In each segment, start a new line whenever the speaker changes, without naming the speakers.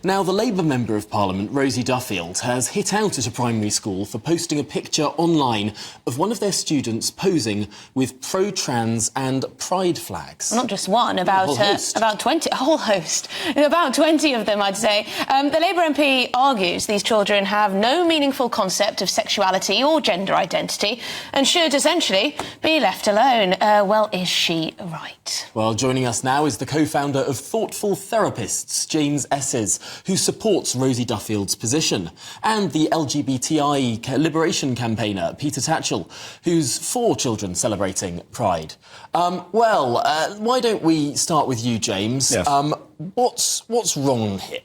Now, the Labour Member of Parliament, Rosie Duffield, has hit out at a primary school for posting a picture online of one of their students posing with pro-trans and pride flags.
Not just one, about 20, a whole host. About 20 of them, I'd say. The Labour MP argues these children have no meaningful concept of sexuality or gender identity and should essentially be left alone. Well, is she right?
Well, joining us now is the co-founder of Thoughtful Therapists, James Esses, who supports Rosie Duffield's position, and the LGBTI liberation campaigner, Peter Tatchell, who's for children celebrating Pride. Why don't we start with you, James?
Yes.
What's wrong here?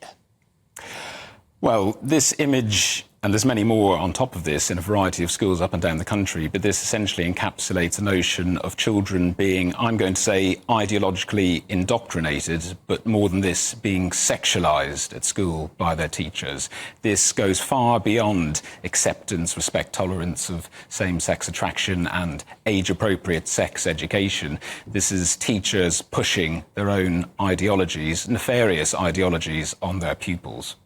Well, this image, and there's many more on top of this in a variety of schools up and down the country, but this essentially encapsulates a notion of children being, I'm going to say, ideologically indoctrinated, but more than this, being sexualised at school by their teachers. This goes far beyond acceptance, respect, tolerance of same-sex attraction and age-appropriate sex education. This is teachers pushing their own ideologies, nefarious ideologies, on their pupils.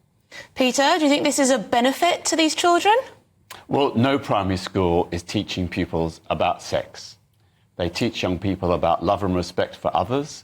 Peter, do you think this is a benefit to these children?
Well, no primary school is teaching pupils about sex. They teach young people about love and respect for others,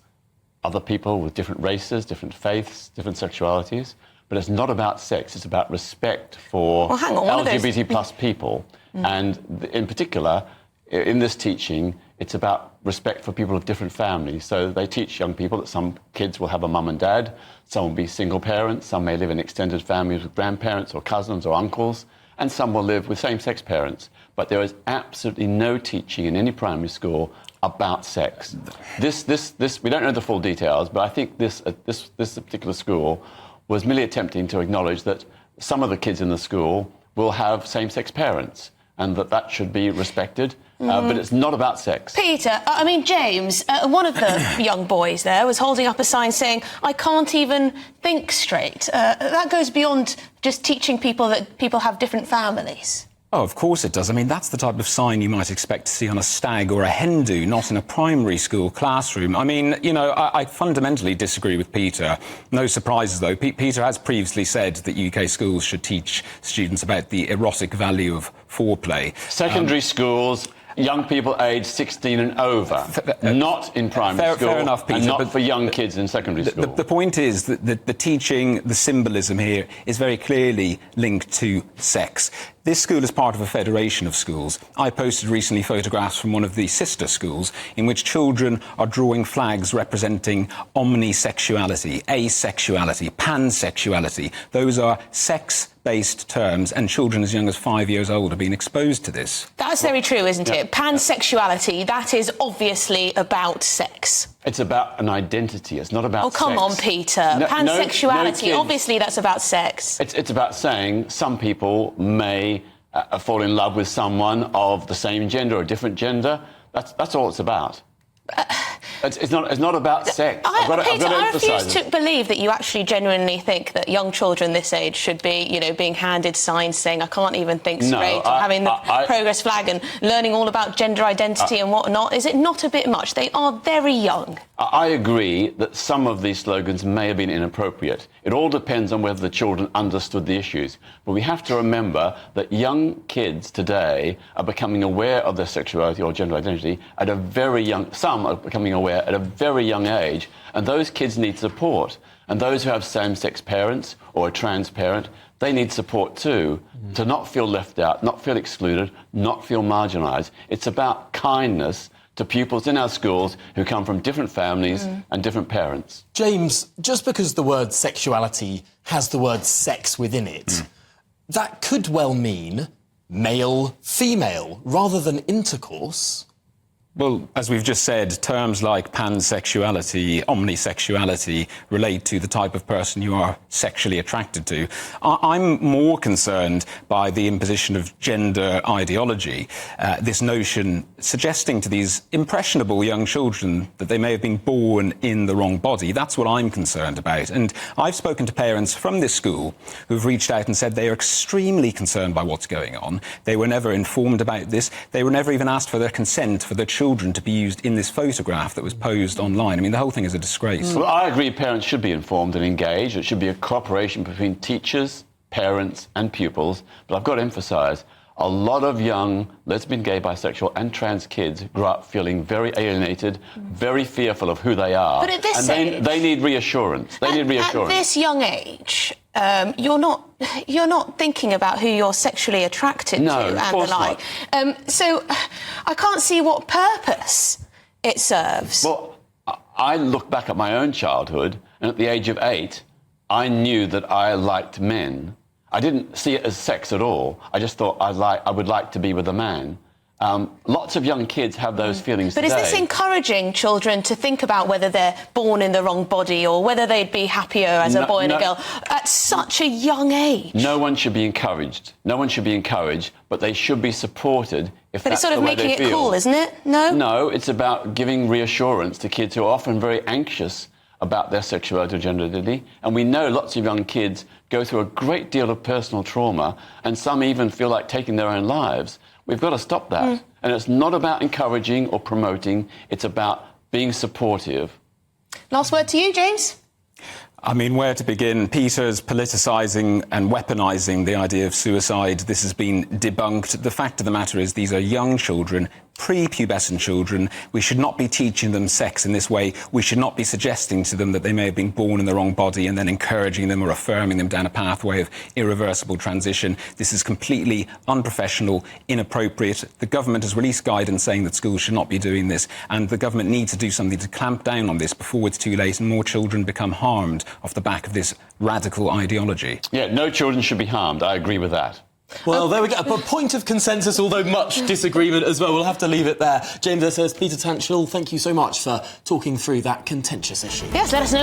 other people with different races, different faiths, different sexualities. But it's not about sex, it's about respect for LGBT plus people. And in particular, in this teaching, it's about respect for people of different families. So they teach young people that some kids will have a mum and dad, some will be single parents, some may live in extended families with grandparents or cousins or uncles, and some will live with same-sex parents. But there is absolutely no teaching in any primary school about sex. This we don't know the full details, but I think this particular school was merely attempting to acknowledge that some of the kids in the school will have same-sex parents, and that should be respected. But it's not about sex.
Peter, I mean, James, one of the young boys there was holding up a sign saying, "I can't even think straight." That goes beyond just teaching people that people have different families.
Oh, of course it does. I mean, that's the type of sign you might expect to see on a stag or a hen do, not in a primary school classroom. I mean, you know, I fundamentally disagree with Peter. No surprises, though. Peter has previously said that UK schools should teach students about the erotic value of foreplay.
Secondary schools, young people aged 16 and over, not in primary school,
fair enough, Peter,
and not
but
for young kids in secondary school.
The point is that the teaching, the symbolism here is very clearly linked to sex. This school is part of a federation of schools. I posted recently photographs from one of the sister schools in which children are drawing flags representing omnisexuality, asexuality, pansexuality. Those are sex-based terms, and children as young as 5 years old are being exposed to this.
That's very true, isn't it? Pansexuality, that is obviously about sex.
It's about an identity. It's not about sex.
Oh, come on, Peter. Pansexuality, obviously that's about sex.
It's about saying some people may fall in love with someone of the same gender or a different gender. That's all it's about. It's not about sex.
Peter, I refuse to believe that you actually genuinely think that young children this age should be, you know, being handed signs saying, "I can't even think straight," or having the progress flag and learning all about gender identity and whatnot. Is it not a bit much? They are very young.
I agree that some of these slogans may have been inappropriate. It all depends on whether the children understood the issues. But we have to remember that young kids today are becoming aware of their sexuality or gender identity at a very young... Some are becoming aware at a very young age, and those kids need support. And those who have same-sex parents or a trans parent, they need support too, to not feel left out, not feel excluded, not feel marginalised. It's about kindness to pupils in our schools who come from different families and different parents.
James, just because the word sexuality has the word sex within it, that could well mean male, female, rather than intercourse.
Well, as we've just said, terms like pansexuality, omnisexuality relate to the type of person you are sexually attracted to. I'm more concerned by the imposition of gender ideology, this notion suggesting to these impressionable young children that they may have been born in the wrong body. That's what I'm concerned about. And I've spoken to parents from this school who've reached out and said they are extremely concerned by what's going on. They were never informed about this. They were never even asked for their consent for their children children to be used in this photograph that was posed online. I mean, the whole thing is a disgrace.
Well, I agree parents should be informed and engaged. It should be a cooperation between teachers, parents and pupils. But I've got to emphasise, a lot of young lesbian, gay, bisexual and trans kids grow up feeling very alienated, very fearful of who they are.
But at this age,
they need reassurance. At
this young age, you're not thinking about who you're sexually attracted to and the like. So I can't see what purpose it serves.
Well, I look back at my own childhood, and at the age of 8, I knew that I liked men. I didn't see it as sex at all. I just thought I would like to be with a man. Lots of young kids have those feelings
But
today.
is this encouraging children to think about whether they're born in the wrong body or whether they'd be happier as a boy and a girl at such a young age?
No one should be encouraged. No one should be encouraged, but they should be supported if
But it's
that's
sort of
the way
making
they
it
feel.
cool, isn't it? No?
No, it's about giving reassurance to kids who are often very anxious about their sexuality or gender identity. And we know lots of young kids go through a great deal of personal trauma, and some even feel like taking their own lives. We've got to stop that. And it's not about encouraging or promoting, it's about being supportive.
Last word to you, James.
I mean, where to begin? Peter's politicising and weaponising the idea of suicide. This has been debunked. The fact of the matter is these are young children, prepubescent children. We should not be teaching them sex in this way. We should not be suggesting to them that they may have been born in the wrong body and then encouraging them or affirming them down a pathway of irreversible transition. This is completely unprofessional, inappropriate. The government has released guidance saying that schools should not be doing this, and the government needs to do something to clamp down on this before it's too late and more children become harmed off the back of this radical ideology.
Yeah, no children should be harmed. I agree with that.
Well, there we go. A point of consensus, although much disagreement as well. We'll have to leave it there. James Esses, Peter Tatchell, thank you so much for talking through that contentious issue.
Yes, let us know